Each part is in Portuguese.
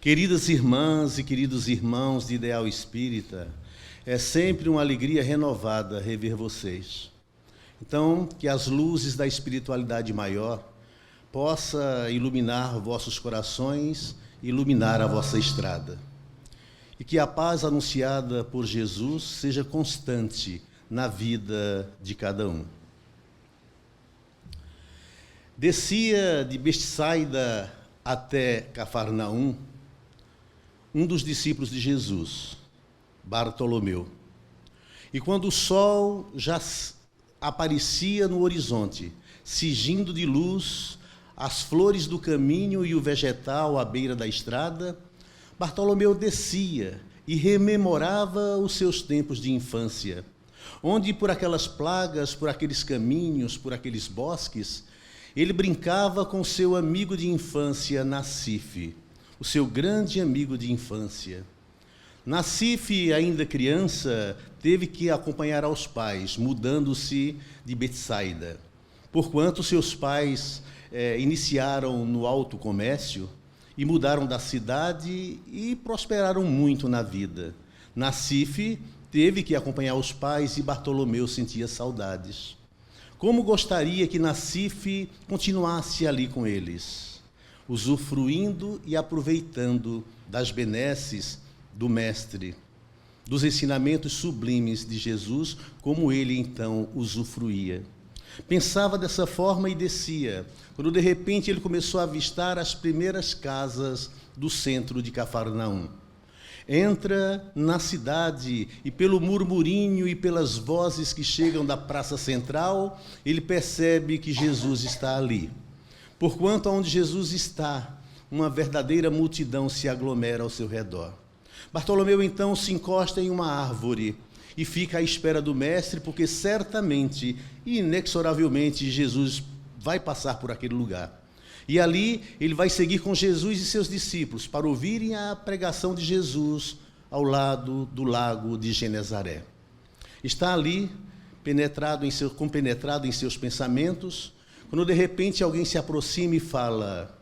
Queridas irmãs e queridos irmãos de Ideal Espírita, é sempre uma alegria renovada rever vocês. Então, que as luzes da espiritualidade maior possa iluminar vossos corações, iluminar a vossa estrada. E que a paz anunciada por Jesus seja constante na vida de cada um. Descia de Betsaida até Cafarnaum um dos discípulos de Jesus, Bartolomeu. E quando o sol já aparecia no horizonte, cingindo de luz as flores do caminho e o vegetal à beira da estrada, Bartolomeu descia e rememorava os seus tempos de infância, onde por aquelas plagas, por aqueles caminhos, por aqueles bosques, ele brincava com seu amigo de infância, Nacife, o seu grande amigo de infância. Nacife, ainda criança, teve que acompanhar aos pais, mudando-se de Betsaida. Porquanto seus pais iniciaram no alto comércio e mudaram da cidade e prosperaram muito na vida. Nacife teve que acompanhar os pais e Bartolomeu sentia saudades. Como gostaria que Nacife continuasse ali com eles, usufruindo e aproveitando das benesses do Mestre, dos ensinamentos sublimes de Jesus, como ele então usufruía. Pensava dessa forma e descia, quando de repente ele começou a avistar as primeiras casas do centro de Cafarnaum. Entra na cidade e pelo murmurinho e pelas vozes que chegam da praça central, ele percebe que Jesus está ali. Porquanto onde Jesus está, uma verdadeira multidão se aglomera ao seu redor. Bartolomeu então se encosta em uma árvore e fica à espera do mestre, porque certamente e inexoravelmente Jesus vai passar por aquele lugar. E ali ele vai seguir com Jesus e seus discípulos para ouvirem a pregação de Jesus ao lado do lago de Genezaré. Está ali, compenetrado em seus pensamentos, quando de repente alguém se aproxima e fala: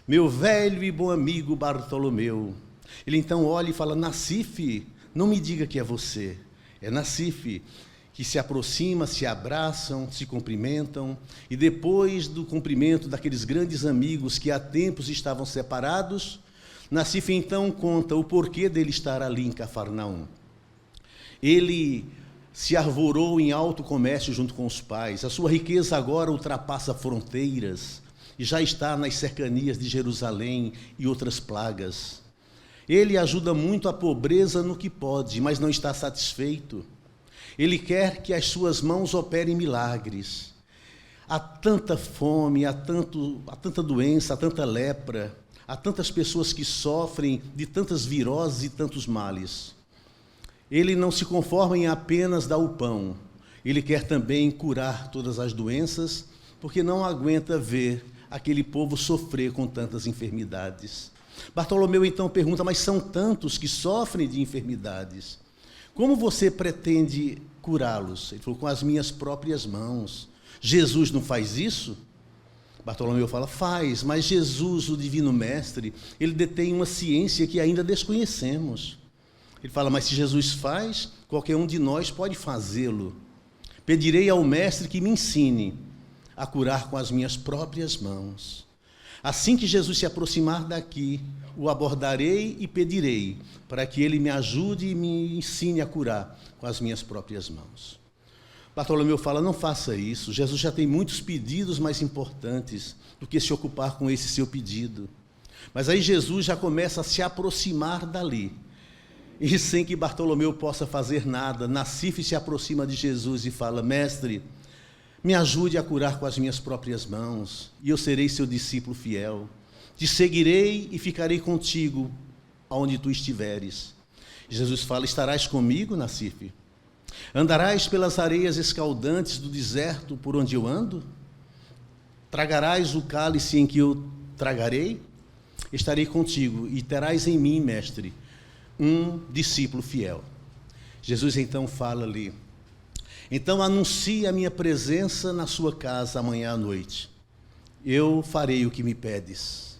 meu velho e bom amigo Bartolomeu. Ele então olha e fala: Nacife, não me diga que é você. É Nacife, que se aproxima, se abraçam, se cumprimentam, e depois do cumprimento daqueles grandes amigos que há tempos estavam separados, Nacife então conta o porquê dele estar ali em Cafarnaum. Ele se arvorou em alto comércio junto com os pais, a sua riqueza agora ultrapassa fronteiras e já está nas cercanias de Jerusalém e outras plagas. Ele ajuda muito a pobreza no que pode, mas não está satisfeito. Ele quer que as suas mãos operem milagres. Há tanta fome, há tanta doença, há tanta lepra, há tantas pessoas que sofrem de tantas viroses e tantos males. Ele não se conforma em apenas dar o pão. Ele quer também curar todas as doenças, porque não aguenta ver aquele povo sofrer com tantas enfermidades. Bartolomeu então pergunta: mas são tantos que sofrem de enfermidades, como você pretende curá-los? Ele falou: com as minhas próprias mãos. Jesus não faz isso? Bartolomeu fala: faz, mas Jesus, o Divino Mestre, ele detém uma ciência que ainda desconhecemos. Ele fala: mas se Jesus faz, qualquer um de nós pode fazê-lo. Pedirei ao Mestre que me ensine a curar com as minhas próprias mãos. Assim que Jesus se aproximar daqui, o abordarei e pedirei para que ele me ajude e me ensine a curar com as minhas próprias mãos. Bartolomeu fala: não faça isso, Jesus já tem muitos pedidos mais importantes do que se ocupar com esse seu pedido. Mas aí Jesus já começa a se aproximar dali, e sem que Bartolomeu possa fazer nada, Nacife se aproxima de Jesus e fala: mestre, me ajude a curar com as minhas próprias mãos, e eu serei seu discípulo fiel. Te seguirei e ficarei contigo aonde tu estiveres. Jesus fala: estarás comigo, Nacife? Andarás pelas areias escaldantes do deserto por onde eu ando? Tragarás o cálice em que eu tragarei? Estarei contigo e terás em mim, mestre, um discípulo fiel. Jesus então fala ali: então anuncie a minha presença na sua casa amanhã à noite. Eu farei o que me pedes.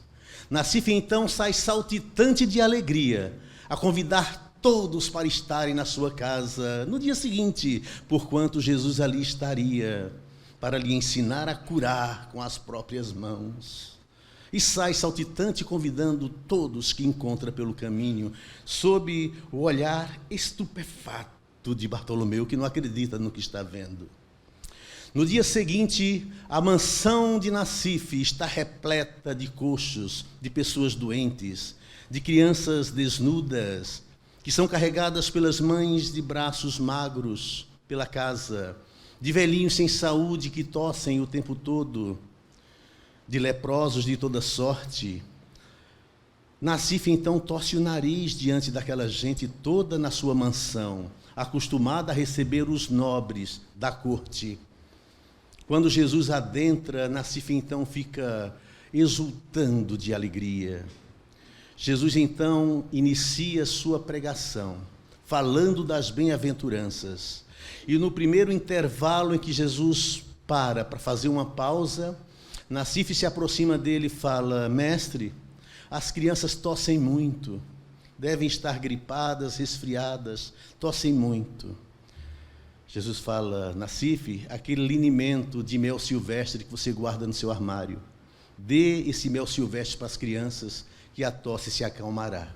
Nassif então sai saltitante de alegria, a convidar todos para estarem na sua casa no dia seguinte, porquanto Jesus ali estaria para lhe ensinar a curar com as próprias mãos. E sai saltitante convidando todos que encontra pelo caminho, sob o olhar estupefato de Bartolomeu, que não acredita no que está vendo. No dia seguinte, a mansão de Nassif está repleta de coxos, de pessoas doentes, de crianças desnudas, que são carregadas pelas mães de braços magros pela casa, de velhinhos sem saúde que tossem o tempo todo, de leprosos de toda sorte. Nassif então torce o nariz diante daquela gente toda na sua mansão, acostumada a receber os nobres da corte. Quando Jesus adentra, Nassif então fica exultando de alegria. Jesus então inicia sua pregação, falando das bem-aventuranças. E no primeiro intervalo em que Jesus para fazer uma pausa, Nassif se aproxima dele e fala: Mestre, as crianças tossem muito, devem estar gripadas, resfriadas, tossem muito. Jesus fala: Nassif, aquele linimento de mel silvestre que você guarda no seu armário, dê esse mel silvestre para as crianças, que a tosse se acalmará.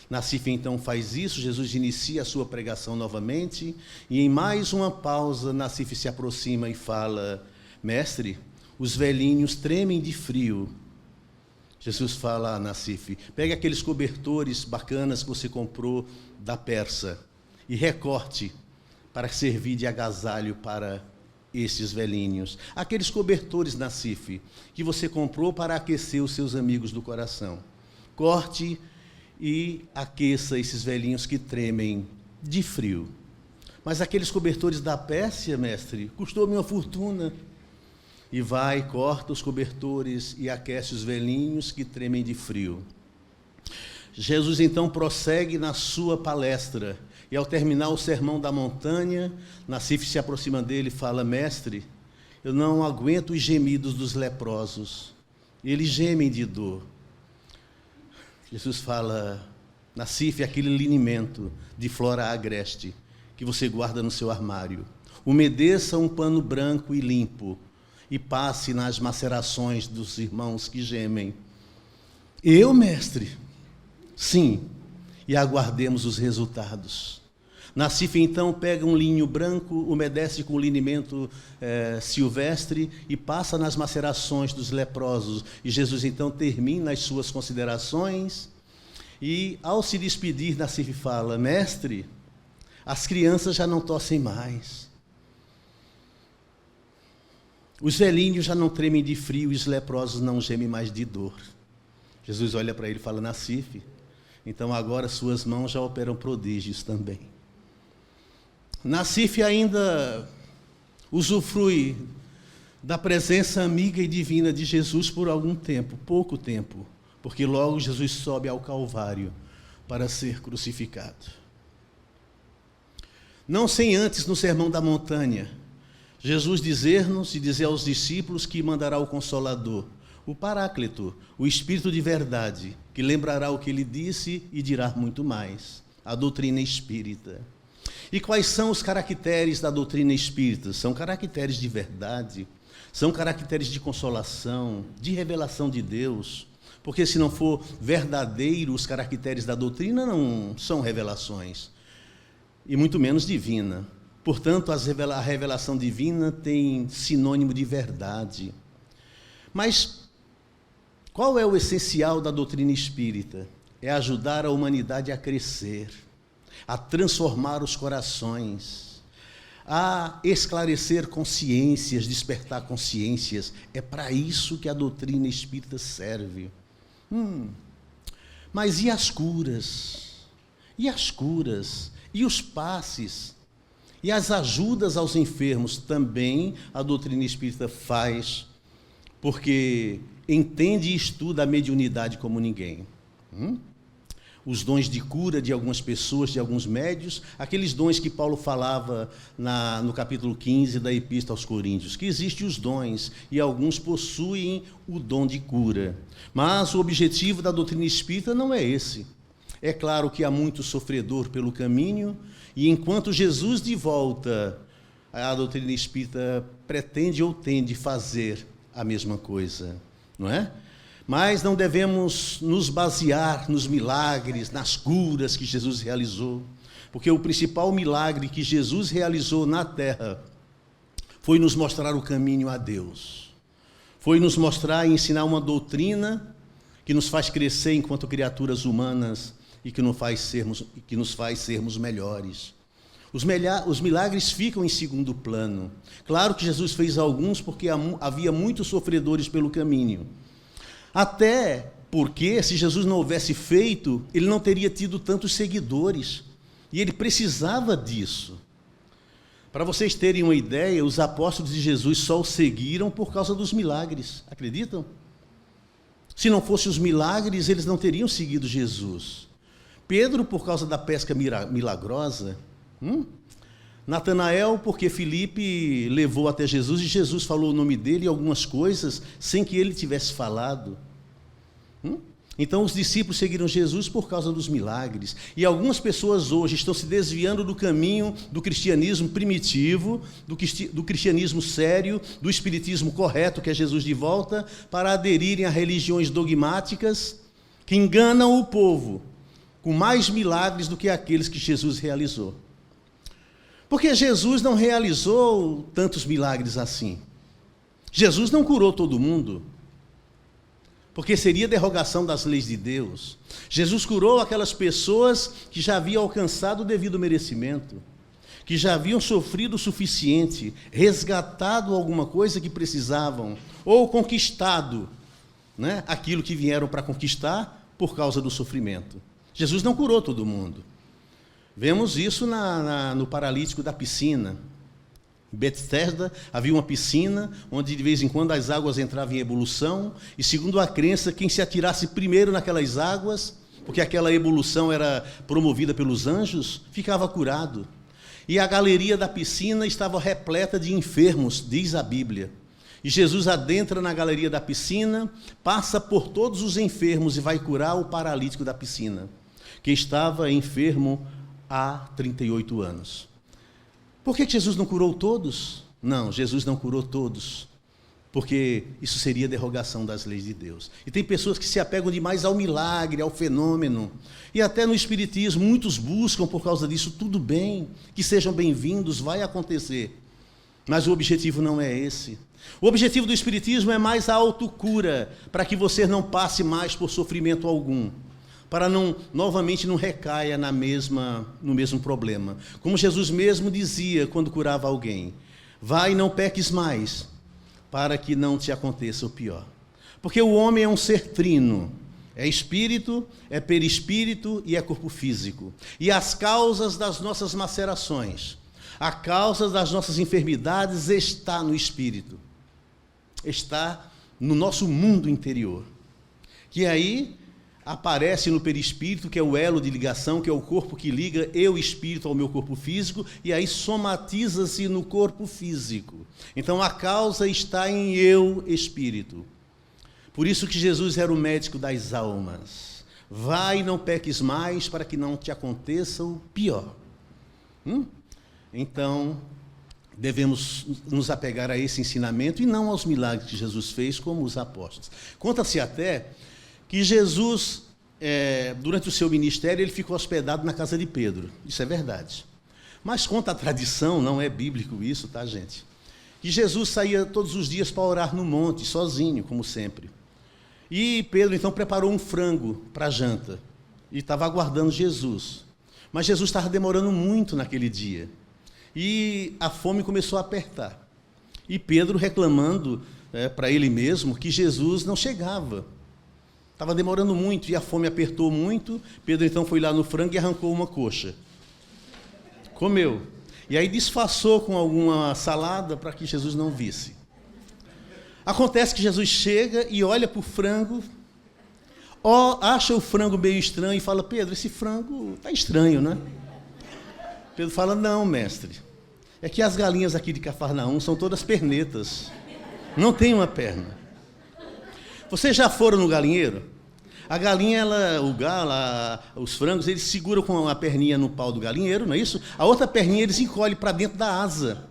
Nassif então faz isso, Jesus inicia a sua pregação novamente, e em mais uma pausa, Nassif se aproxima e fala: Mestre, os velhinhos tremem de frio. Jesus fala a Nassif: pegue aqueles cobertores bacanas que você comprou da Persa e recorte para servir de agasalho para esses velhinhos. Aqueles cobertores, Nassif, que você comprou para aquecer os seus amigos do coração. Corte e aqueça esses velhinhos que tremem de frio. Mas aqueles cobertores da Pérsia, mestre, custou-me uma fortuna. E vai, corta os cobertores e aquece os velhinhos que tremem de frio. Jesus então prossegue na sua palestra, e ao terminar o sermão da montanha, Nassif se aproxima dele e fala: Mestre, eu não aguento os gemidos dos leprosos, eles gemem de dor. Jesus fala: Nassif, aquele linimento de flora agreste que você guarda no seu armário, umedeça um pano branco e limpo e passe nas macerações dos irmãos que gemem. Eu, mestre? Sim, e aguardemos os resultados. Nassif então pega um linho branco, umedece com linimento silvestre e passa nas macerações dos leprosos. E Jesus então termina as suas considerações e, ao se despedir, Nassif fala: Mestre, as crianças já não tossem mais, os velhinhos já não tremem de frio e os leprosos não gemem mais de dor. Jesus olha para ele e fala: Nassif, então agora suas mãos já operam prodígios também. Nassif ainda usufrui da presença amiga e divina de Jesus por algum tempo, pouco tempo, porque logo Jesus sobe ao Calvário para ser crucificado. Não sem antes, no Sermão da Montanha, Jesus dizer-nos e dizer aos discípulos que mandará o Consolador, o Paráclito, o Espírito de verdade, que lembrará o que ele disse e dirá muito mais, a doutrina espírita. E quais são os caracteres da doutrina espírita? São caracteres de verdade, são caracteres de consolação, de revelação de Deus, porque se não for verdadeiro, os caracteres da doutrina não são revelações, e muito menos divina. Portanto, a revelação divina tem sinônimo de verdade. Mas qual é o essencial da doutrina espírita? É ajudar a humanidade a crescer, a transformar os corações, a esclarecer consciências, despertar consciências. É para isso que a doutrina espírita serve. Mas e as curas? E as curas? E os passes? E as ajudas aos enfermos? Também a doutrina espírita faz, porque entende e estuda a mediunidade como ninguém. os dons de cura de algumas pessoas, de alguns médios, aqueles dons que Paulo falava no capítulo 15 da Epístola aos Coríntios, que existem os dons e alguns possuem o dom de cura. Mas o objetivo da doutrina espírita não é esse. É claro que há muito sofredor pelo caminho, e enquanto Jesus de volta, a doutrina espírita pretende ou tende fazer a mesma coisa, não é? Mas não devemos nos basear nos milagres, nas curas que Jesus realizou, porque o principal milagre que Jesus realizou na terra foi nos mostrar o caminho a Deus, foi nos mostrar e ensinar uma doutrina que nos faz crescer enquanto criaturas humanas e que nos faz sermos melhores. Os milagres ficam em segundo plano. Claro que Jesus fez alguns porque havia muitos sofredores pelo caminho. Até porque, se Jesus não houvesse feito, ele não teria tido tantos seguidores. E ele precisava disso. Para vocês terem uma ideia, os apóstolos de Jesus só o seguiram por causa dos milagres. Acreditam? Se não fossem os milagres, eles não teriam seguido Jesus. Pedro, por causa da pesca milagrosa. Natanael, porque Filipe levou até Jesus e Jesus falou o nome dele e algumas coisas sem que ele tivesse falado. Então os discípulos seguiram Jesus por causa dos milagres. E algumas pessoas hoje estão se desviando do caminho do cristianismo primitivo, do cristianismo sério, do espiritismo correto, que é Jesus de volta, para aderirem a religiões dogmáticas que enganam o povo com mais milagres do que aqueles que Jesus realizou. Porque Jesus não realizou tantos milagres assim. Jesus não curou todo mundo, porque seria derrogação das leis de Deus. Jesus curou aquelas pessoas que já haviam alcançado o devido merecimento, que já haviam sofrido o suficiente, resgatado alguma coisa que precisavam, ou conquistado, né, aquilo que vieram para conquistar por causa do sofrimento. Jesus não curou todo mundo. Vemos isso no paralítico da piscina. Em Betesda havia uma piscina onde de vez em quando as águas entravam em ebulição, e segundo a crença, quem se atirasse primeiro naquelas águas, porque aquela ebulição era promovida pelos anjos, ficava curado. E a galeria da piscina estava repleta de enfermos, diz a Bíblia. E Jesus adentra na galeria da piscina, passa por todos os enfermos e vai curar o paralítico da piscina, que estava enfermo há 38 anos. Por que Jesus não curou todos? Não, Jesus não curou todos, porque isso seria derrogação das leis de Deus. E tem pessoas que se apegam demais ao milagre, ao fenômeno, e até no espiritismo, muitos buscam por causa disso. Tudo bem, que sejam bem-vindos, vai acontecer. Mas o objetivo não é esse. O objetivo do espiritismo é mais a autocura, para que você não passe mais por sofrimento algum, para novamente não recaia no mesmo problema. Como Jesus mesmo dizia quando curava alguém: vai e não peques mais, para que não te aconteça o pior. Porque o homem é um ser trino, é espírito, é perispírito e é corpo físico. E as causas das nossas macerações, a causa das nossas enfermidades está no espírito, está no nosso mundo interior, que aí aparece no perispírito, que é o elo de ligação, que é o corpo que liga eu, espírito, ao meu corpo físico, e aí somatiza-se no corpo físico. Então a causa está em eu, espírito. Por isso que Jesus era o médico das almas. Vai e não peques mais, para que não te aconteça o pior. Então, devemos nos apegar a esse ensinamento e não aos milagres que Jesus fez, como os apóstolos. Conta-se até que Jesus, durante o seu ministério, ele ficou hospedado na casa de Pedro. Isso é verdade. Mas conta a tradição, não é bíblico isso, tá, gente? Que Jesus saía todos os dias para orar no monte, sozinho, como sempre. E Pedro, então, preparou um frango para a janta e estava aguardando Jesus. Mas Jesus estava demorando muito naquele dia. E a fome começou a apertar. E Pedro reclamando para ele mesmo que Jesus não chegava. Estava demorando muito e a fome apertou muito. Pedro então foi lá no frango e arrancou uma coxa. Comeu. E aí disfarçou com alguma salada para que Jesus não visse. Acontece que Jesus chega e olha para o frango, acha o frango meio estranho e fala: Pedro, esse frango está estranho, né? Pedro fala: não, mestre, é que as galinhas aqui de Cafarnaum são todas pernetas, não tem uma perna. Vocês já foram no galinheiro? A galinha, o galo, os frangos, eles seguram com a perninha no pau do galinheiro, não é isso? A outra perninha eles encolhem para dentro da asa.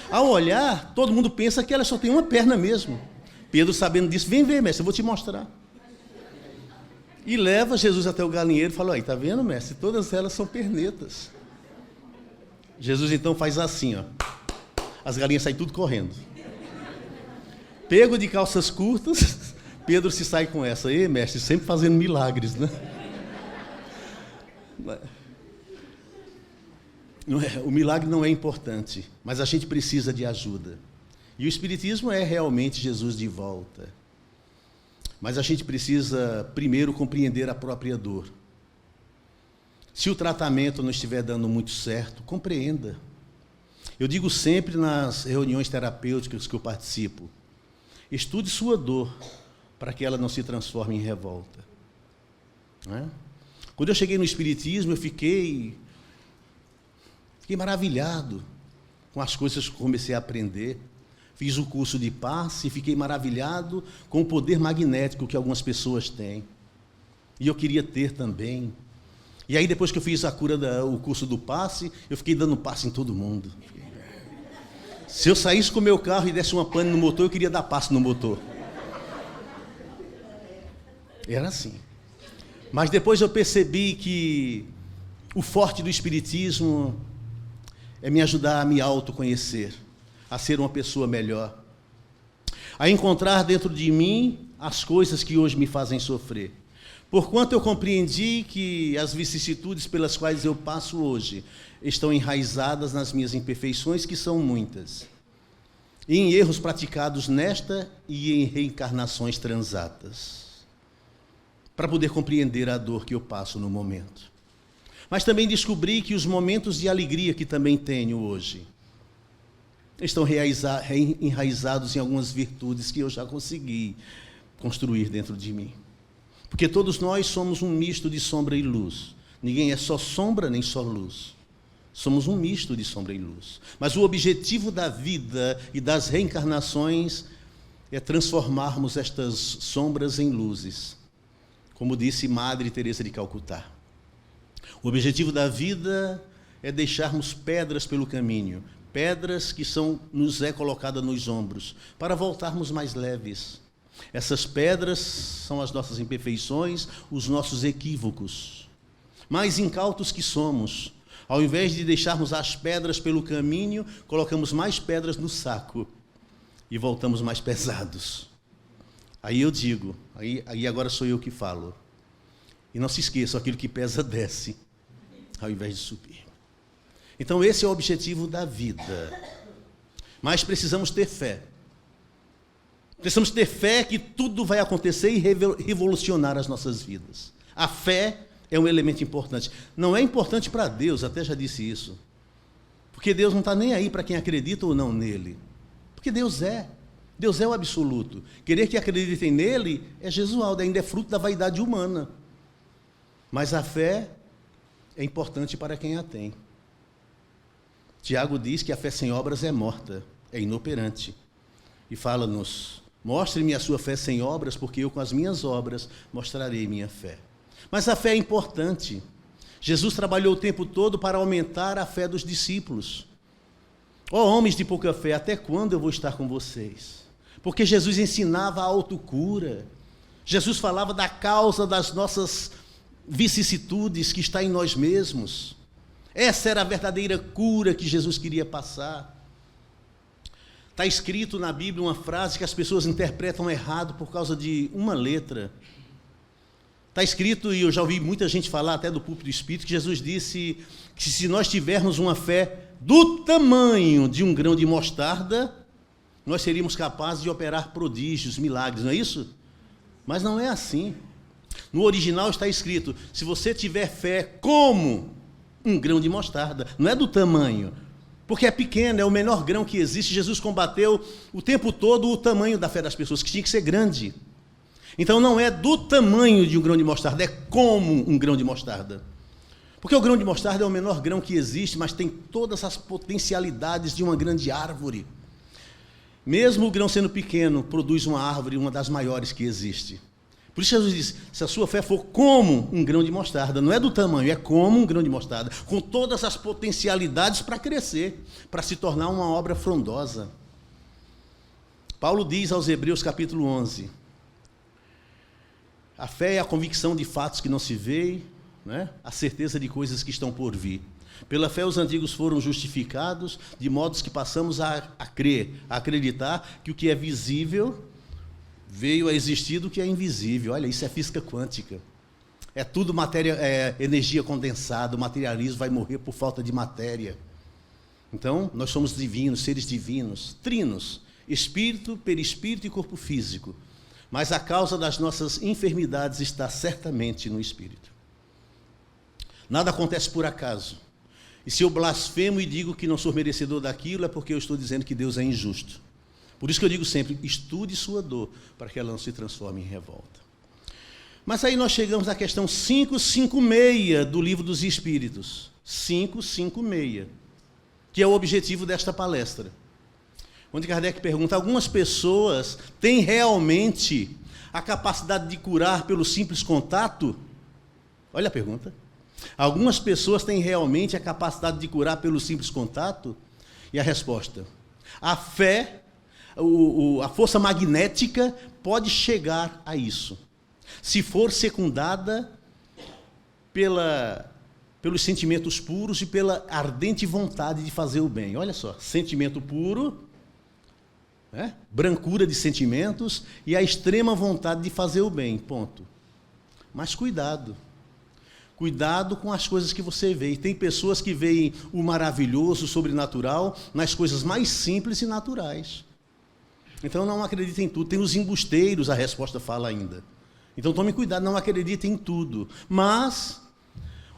Ao olhar, todo mundo pensa que ela só tem uma perna mesmo. Pedro, sabendo disso: vem ver, mestre, eu vou te mostrar. E leva Jesus até o galinheiro e fala: aí, tá vendo, mestre? Todas elas são pernetas. Jesus então faz assim, ó. As galinhas saem tudo correndo. Pego de calças curtas, Pedro se sai com essa. Ei, mestre, sempre fazendo milagres, né? O milagre não é importante, mas a gente precisa de ajuda. E o Espiritismo é realmente Jesus de volta. Mas a gente precisa primeiro compreender a própria dor. Se o tratamento não estiver dando muito certo, compreenda. Eu digo sempre nas reuniões terapêuticas que eu participo: estude sua dor, para que ela não se transforme em revolta. Não é? Quando eu cheguei no Espiritismo, eu fiquei maravilhado com as coisas que comecei a aprender. Fiz o curso de passe e fiquei maravilhado com o poder magnético que algumas pessoas têm. E eu queria ter também. E aí, depois que eu fiz o curso do passe, eu fiquei dando passe em todo mundo. Se eu saísse com o meu carro e desse uma pane no motor, eu queria dar passe no motor. Era assim. Mas depois eu percebi que o forte do Espiritismo é me ajudar a me autoconhecer, a ser uma pessoa melhor, a encontrar dentro de mim as coisas que hoje me fazem sofrer. Porquanto eu compreendi que as vicissitudes pelas quais eu passo hoje estão enraizadas nas minhas imperfeições, que são muitas, e em erros praticados nesta e em reencarnações transatas, para poder compreender a dor que eu passo no momento. Mas também descobri que os momentos de alegria que também tenho hoje estão enraizados em algumas virtudes que eu já consegui construir dentro de mim. Porque todos nós somos um misto de sombra e luz. Ninguém é só sombra nem só luz. Somos um misto de sombra e luz. Mas o objetivo da vida e das reencarnações é transformarmos estas sombras em luzes. Como disse Madre Teresa de Calcutá. O objetivo da vida é deixarmos pedras pelo caminho, pedras que nos é colocada nos ombros, para voltarmos mais leves. Essas pedras são as nossas imperfeições, os nossos equívocos. Mais incautos que somos, ao invés de deixarmos as pedras pelo caminho, colocamos mais pedras no saco e voltamos mais pesados. Aí eu digo, aí agora sou eu que falo. E não se esqueça, aquilo que pesa desce, ao invés de subir. Então esse é o objetivo da vida. Mas precisamos ter fé. Precisamos ter fé que tudo vai acontecer e revolucionar as nossas vidas. A fé é um elemento importante. Não é importante para Deus, até já disse isso. Porque Deus não está nem aí para quem acredita ou não nele. Porque Deus é o absoluto. Querer que acreditem nele é Jesualdo, ainda é fruto da vaidade humana. Mas a fé é importante para quem a tem. Tiago diz que a fé sem obras é morta, é inoperante. E fala-nos: mostre-me a sua fé sem obras, porque eu com as minhas obras mostrarei minha fé. Mas a fé é importante. Jesus trabalhou o tempo todo para aumentar a fé dos discípulos. Ó homens de pouca fé, até quando eu vou estar com vocês? Porque Jesus ensinava a autocura. Jesus falava da causa das nossas vicissitudes que está em nós mesmos. Essa era a verdadeira cura que Jesus queria passar. Está escrito na Bíblia uma frase que as pessoas interpretam errado por causa de uma letra. Está escrito, e eu já ouvi muita gente falar até do púlpito do Espírito, que Jesus disse que se nós tivermos uma fé do tamanho de um grão de mostarda, nós seríamos capazes de operar prodígios, milagres, não é isso? Mas não é assim. No original está escrito: se você tiver fé como um grão de mostarda, não é do tamanho, porque é pequeno, é o menor grão que existe. Jesus combateu o tempo todo o tamanho da fé das pessoas, que tinha que ser grande. Então não é do tamanho de um grão de mostarda, é como um grão de mostarda. Porque o grão de mostarda é o menor grão que existe, mas tem todas as potencialidades de uma grande árvore. Mesmo o grão sendo pequeno, produz uma árvore, uma das maiores que existe. Por isso Jesus disse, se a sua fé for como um grão de mostarda, não é do tamanho, é como um grão de mostarda, com todas as potencialidades para crescer, para se tornar uma obra frondosa. Paulo diz aos Hebreus capítulo 11, a fé é a convicção de fatos que não se veem, né? A certeza de coisas que estão por vir. Pela fé os antigos foram justificados, de modo que passamos a crer, a acreditar que o que é visível veio a existir do que é invisível. Olha, isso é física quântica. É tudo matéria, energia condensada, o materialismo vai morrer por falta de matéria. Então, nós somos divinos, seres divinos, trinos, espírito, perispírito e corpo físico. Mas a causa das nossas enfermidades está certamente no espírito. Nada acontece por acaso. E se eu blasfemo e digo que não sou merecedor daquilo, é porque eu estou dizendo que Deus é injusto. Por isso que eu digo sempre, estude sua dor, para que ela não se transforme em revolta. Mas aí nós chegamos à questão 556 do Livro dos Espíritos. 556, que é o objetivo desta palestra. Onde Kardec pergunta, algumas pessoas têm realmente a capacidade de curar pelo simples contato? Olha a pergunta. Algumas pessoas têm realmente a capacidade de curar pelo simples contato? E a resposta, a fé, a força magnética pode chegar a isso, se for secundada pelos sentimentos puros e pela ardente vontade de fazer o bem. Olha só, sentimento puro, brancura de sentimentos e a extrema vontade de fazer o bem, ponto. Mas cuidado. Cuidado com as coisas que você vê. E tem pessoas que veem o maravilhoso, o sobrenatural, nas coisas mais simples e naturais. Então não acredite em tudo. Tem os embusteiros, a resposta fala ainda. Então tome cuidado, não acredite em tudo. Mas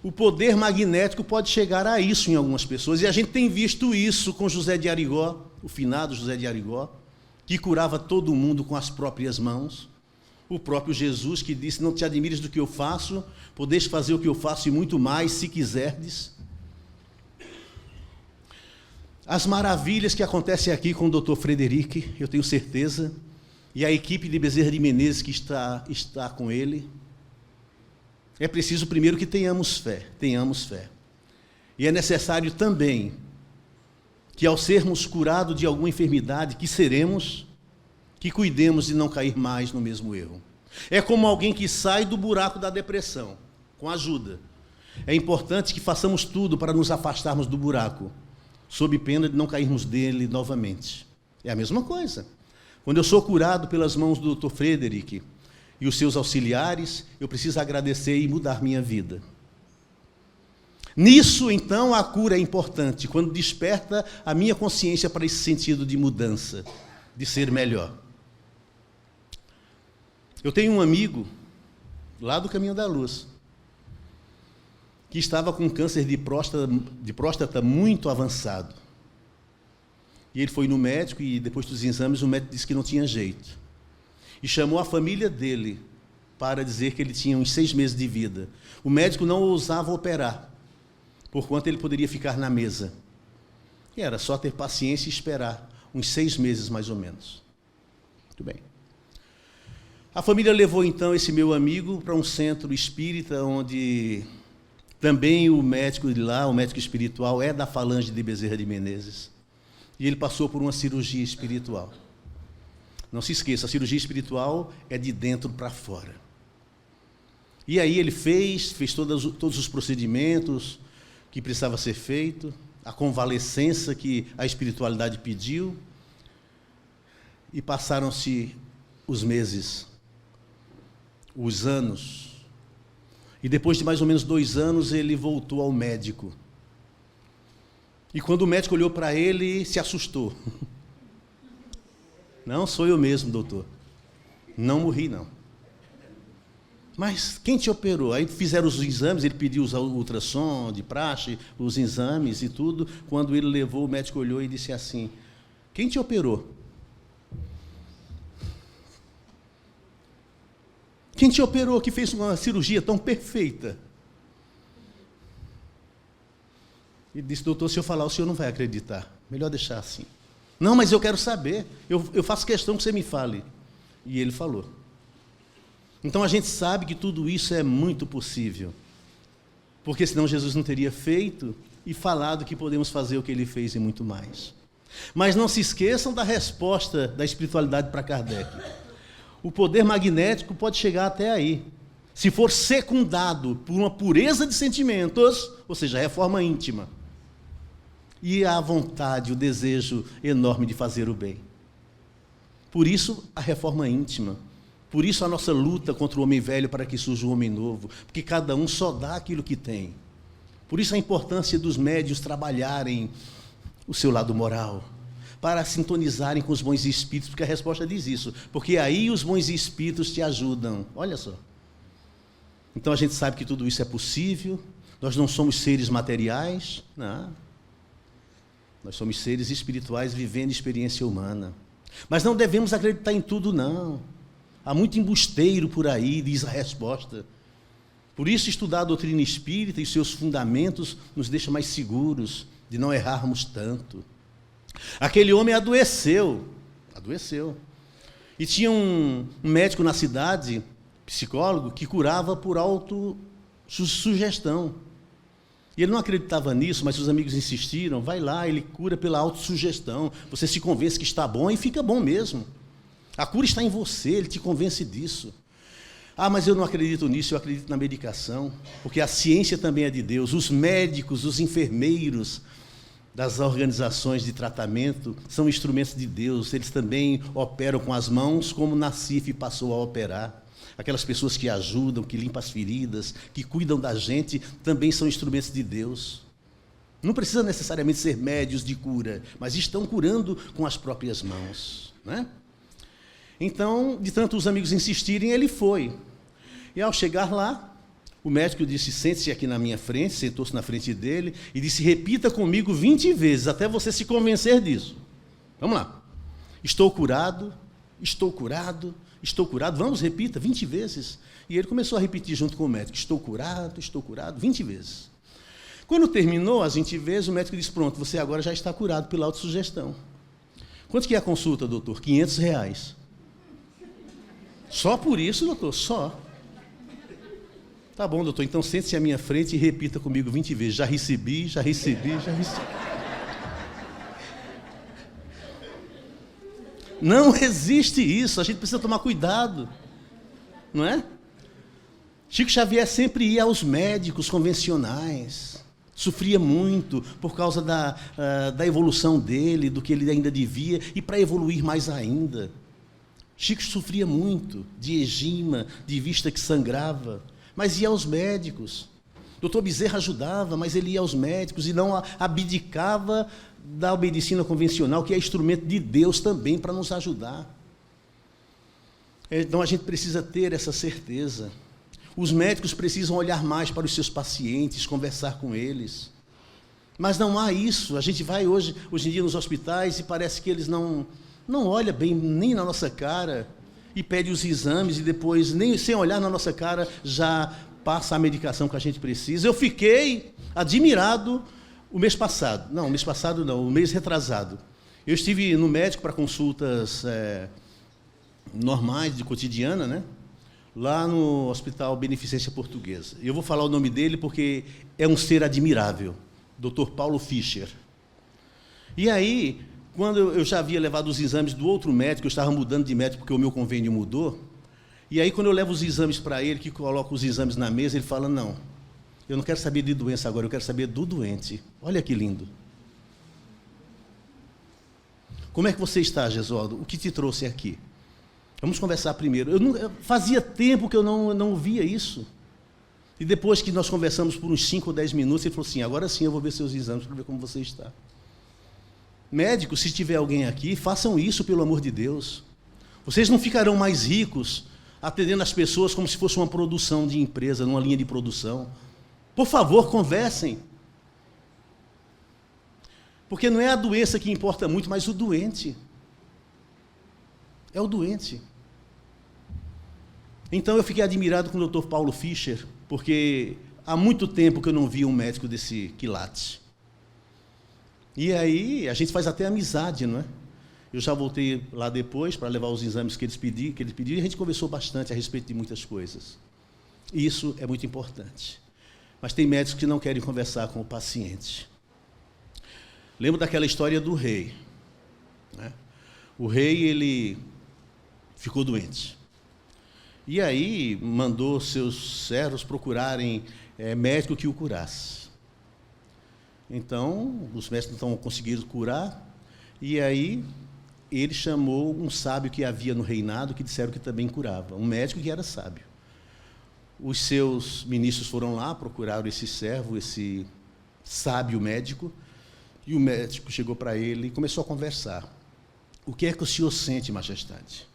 o poder magnético pode chegar a isso em algumas pessoas. E a gente tem visto isso com José de Arigó, o finado José de Arigó, que curava todo mundo com as próprias mãos. O próprio Jesus que disse, não te admires do que eu faço, podeis fazer o que eu faço e muito mais, se quiserdes. As maravilhas que acontecem aqui com o Dr. Frederic, eu tenho certeza, e a equipe de Bezerra de Menezes que está com ele, é preciso primeiro que tenhamos fé. E é necessário também que ao sermos curados de alguma enfermidade, que seremos, que cuidemos de não cair mais no mesmo erro. É como alguém que sai do buraco da depressão, com ajuda. É importante que façamos tudo para nos afastarmos do buraco, sob pena de não cairmos dele novamente. É a mesma coisa. Quando eu sou curado pelas mãos do Dr. Frederic e os seus auxiliares, eu preciso agradecer e mudar minha vida. Nisso, então, a cura é importante, quando desperta a minha consciência para esse sentido de mudança, de ser melhor. Eu tenho um amigo, lá do Caminho da Luz, que estava com câncer de próstata muito avançado. E ele foi no médico e depois dos exames o médico disse que não tinha jeito. E chamou a família dele para dizer que ele tinha uns 6 meses de vida. O médico não ousava operar, porquanto ele poderia ficar na mesa. E era só ter paciência e esperar, uns 6 meses mais ou menos. Muito bem. A família levou então esse meu amigo para um centro espírita, onde também o médico de lá, o médico espiritual, é da falange de Bezerra de Menezes. E ele passou por uma cirurgia espiritual. Não se esqueça, a cirurgia espiritual é de dentro para fora. E aí ele fez todos os procedimentos que precisava ser feito, a convalescença que a espiritualidade pediu, e passaram-se os meses, os anos, e depois de mais ou menos 2 anos ele voltou ao médico. E quando o médico olhou para ele, se assustou. Não, sou eu mesmo, doutor. Não morri, não. Mas quem te operou? Aí fizeram os exames, ele pediu o ultrassom de praxe, os exames e tudo. Quando ele levou, o médico olhou e disse assim, quem te operou? Quem te operou, que fez uma cirurgia tão perfeita? E disse, doutor, se eu falar, o senhor não vai acreditar. Melhor deixar assim. Não, mas eu quero saber. Eu faço questão que você me fale. E ele falou. Então a gente sabe que tudo isso é muito possível. Porque senão Jesus não teria feito e falado que podemos fazer o que ele fez e muito mais. Mas não se esqueçam da resposta da espiritualidade para Kardec. O poder magnético pode chegar até aí. Se for secundado por uma pureza de sentimentos, ou seja, reforma íntima, e a vontade, o desejo enorme de fazer o bem. Por isso a reforma íntima. Por isso a nossa luta contra o homem velho para que surja um homem novo, porque cada um só dá aquilo que tem. Por isso a importância dos médiuns trabalharem o seu lado moral, para sintonizarem com os bons espíritos, porque a resposta diz isso, porque aí os bons espíritos te ajudam. Olha só. Então a gente sabe que tudo isso é possível, nós não somos seres materiais, não. Nós somos seres espirituais vivendo experiência humana. Mas não devemos acreditar em tudo, não. Há muito embusteiro por aí, diz a resposta. Por isso, estudar a doutrina espírita e seus fundamentos nos deixa mais seguros de não errarmos tanto. Aquele homem adoeceu. E tinha um médico na cidade, psicólogo, que curava por autossugestão. E ele não acreditava nisso, mas os amigos insistiram, vai lá, ele cura pela autossugestão. Você se convence que está bom e fica bom mesmo. A cura está em você, ele te convence disso. Ah, mas eu não acredito nisso, eu acredito na medicação, porque a ciência também é de Deus. Os médicos, os enfermeiros das organizações de tratamento são instrumentos de Deus. Eles também operam com as mãos, como Nassif passou a operar. Aquelas pessoas que ajudam, que limpam as feridas, que cuidam da gente, também são instrumentos de Deus. Não precisa necessariamente ser médios de cura, mas estão curando com as próprias mãos, né? Então, de tanto os amigos insistirem, ele foi. E ao chegar lá, o médico disse, sente-se aqui na minha frente, sentou-se na frente dele, e disse, repita comigo 20 vezes, até você se convencer disso. Vamos lá. Estou curado, estou curado, estou curado. Vamos, repita 20 vezes. E ele começou a repetir junto com o médico, estou curado, 20 vezes. Quando terminou as 20 vezes, o médico disse, pronto, você agora já está curado pela autossugestão. Quanto que é a consulta, doutor? R$500. Só por isso, doutor? Só. Tá bom, doutor, então sente-se à minha frente e repita comigo 20 vezes. Já recebi. Não existe isso, a gente precisa tomar cuidado. Não é? Chico Xavier sempre ia aos médicos convencionais. Sofria muito por causa da evolução dele, do que ele ainda devia, e para evoluir mais ainda. Chico sofria muito de egima, de vista que sangrava, mas ia aos médicos. Doutor Bezerra ajudava, mas ele ia aos médicos e não abdicava da medicina convencional, que é instrumento de Deus também para nos ajudar. Então a gente precisa ter essa certeza. Os médicos precisam olhar mais para os seus pacientes, conversar com eles. Mas não há isso. A gente vai hoje em dia nos hospitais e parece que eles não olham bem nem na nossa cara e pedem os exames e depois, nem sem olhar na nossa cara, já passa a medicação que a gente precisa. Eu fiquei admirado o mês retrasado. Eu estive no médico para consultas normais, de cotidiana, né? Lá no Hospital Beneficência Portuguesa. Eu vou falar o nome dele porque é um ser admirável, Dr. Paulo Fischer. E aí, quando eu já havia levado os exames do outro médico, eu estava mudando de médico porque o meu convênio mudou, e aí quando eu levo os exames para ele, que coloca os exames na mesa, ele fala, não, eu não quero saber de doença agora, eu quero saber do doente. Olha que lindo. Como é que você está, Gesualdo? O que te trouxe aqui? Vamos conversar primeiro. Fazia tempo que eu não via isso. E depois que nós conversamos por uns 5 ou 10 minutos, ele falou assim, agora sim eu vou ver seus exames para ver como você está. Médicos, se tiver alguém aqui, façam isso pelo amor de Deus. Vocês não ficarão mais ricos atendendo as pessoas como se fosse uma produção de empresa, numa linha de produção. Por favor, conversem. Porque não é a doença que importa muito, mas o doente. É o doente. Então eu fiquei admirado com o Dr. Paulo Fischer, porque há muito tempo que eu não via um médico desse quilate. E aí a gente faz até amizade, não é? Eu já voltei lá depois para levar os exames que eles pediram, e a gente conversou bastante a respeito de muitas coisas. Isso é muito importante. Mas tem médicos que não querem conversar com o paciente. Lembro daquela história do rei, né? O rei, ele ficou doente. E aí mandou seus servos procurarem médico que o curasse. Então, os médicos não conseguiram curar, e aí ele chamou um sábio que havia no reinado, que disseram que também curava, um médico que era sábio. Os seus ministros foram lá, procuraram esse servo, esse sábio médico, e o médico chegou para ele e começou a conversar. O que é que o senhor sente, majestade?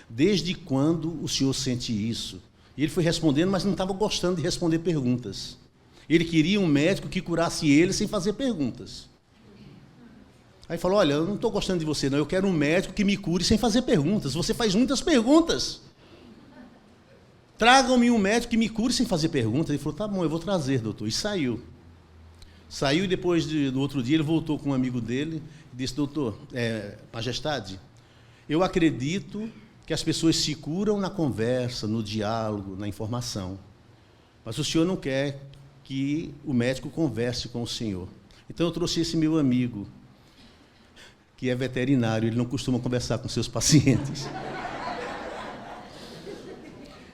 Desde quando o senhor sente isso? E ele foi respondendo, mas não estava gostando de responder perguntas. Ele queria um médico que curasse ele sem fazer perguntas. Aí falou, olha, eu não estou gostando de você, não. Eu quero um médico que me cure sem fazer perguntas. Você faz muitas perguntas. Tragam-me um médico que me cure sem fazer perguntas. Ele falou, tá bom, eu vou trazer, doutor. E saiu. Saiu e depois do outro dia ele voltou com um amigo dele e disse, doutor, majestade, eu acredito que as pessoas se curam na conversa, no diálogo, na informação. Mas o senhor não quer que o médico converse com o senhor. Então eu trouxe esse meu amigo, que é veterinário, ele não costuma conversar com seus pacientes.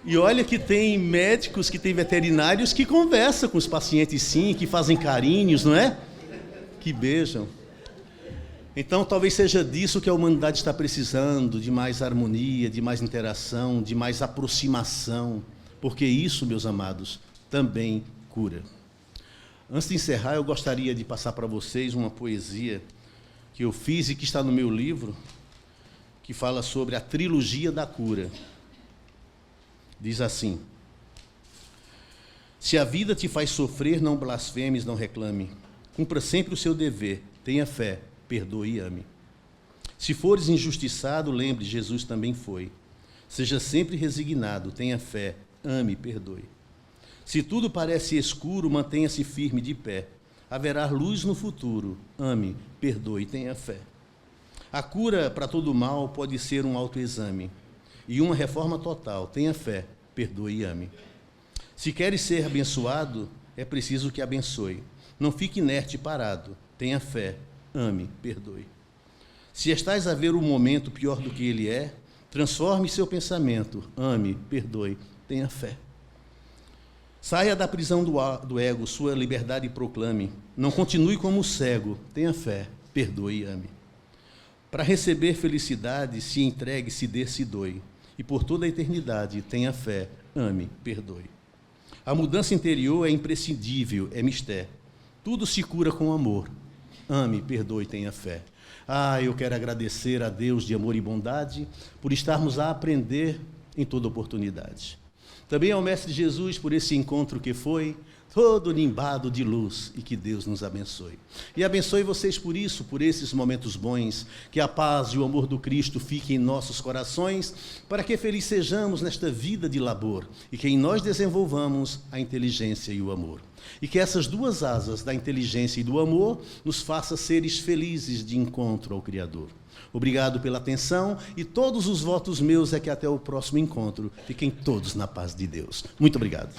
E olha que tem médicos, que tem veterinários que conversam com os pacientes sim, que fazem carinhos, não é? Que beijam. Então talvez seja disso que a humanidade está precisando, de mais harmonia, de mais interação, de mais aproximação, porque isso, meus amados, também cura. Antes de encerrar, eu gostaria de passar para vocês uma poesia que eu fiz e que está no meu livro, que fala sobre a trilogia da cura. Diz assim: se a vida te faz sofrer, não blasfemes, não reclame. Cumpra sempre o seu dever, tenha fé, perdoe e ame. Se fores injustiçado, lembre, Jesus também foi. Seja sempre resignado, tenha fé, ame, perdoe. Se tudo parece escuro, mantenha-se firme de pé. Haverá luz no futuro, ame, perdoe, tenha fé. A cura para todo mal pode ser um autoexame e uma reforma total, tenha fé, perdoe e ame. Se queres ser abençoado, é preciso que abençoe. Não fique inerte e parado, tenha fé, ame, perdoe. Se estás a ver o momento pior do que ele é, transforme seu pensamento, ame, perdoe, tenha fé. Saia da prisão do ego, sua liberdade proclame. Não continue como cego, tenha fé, perdoe e ame. Para receber felicidade, se entregue, se dê, se doe. E por toda a eternidade, tenha fé, ame, perdoe. A mudança interior é imprescindível, é mistério. Tudo se cura com amor. Ame, perdoe, tenha fé. Eu quero agradecer a Deus de amor e bondade por estarmos a aprender em toda oportunidade. Também ao Mestre Jesus por esse encontro que foi todo nimbado de luz, e que Deus nos abençoe. E abençoe vocês por isso, por esses momentos bons, que a paz e o amor do Cristo fiquem em nossos corações, para que felizes sejamos nesta vida de labor, e que em nós desenvolvamos a inteligência e o amor. E que essas duas asas da inteligência e do amor nos façam seres felizes de encontro ao Criador. Obrigado pela atenção, e todos os votos meus é que até o próximo encontro fiquem todos na paz de Deus. Muito obrigado.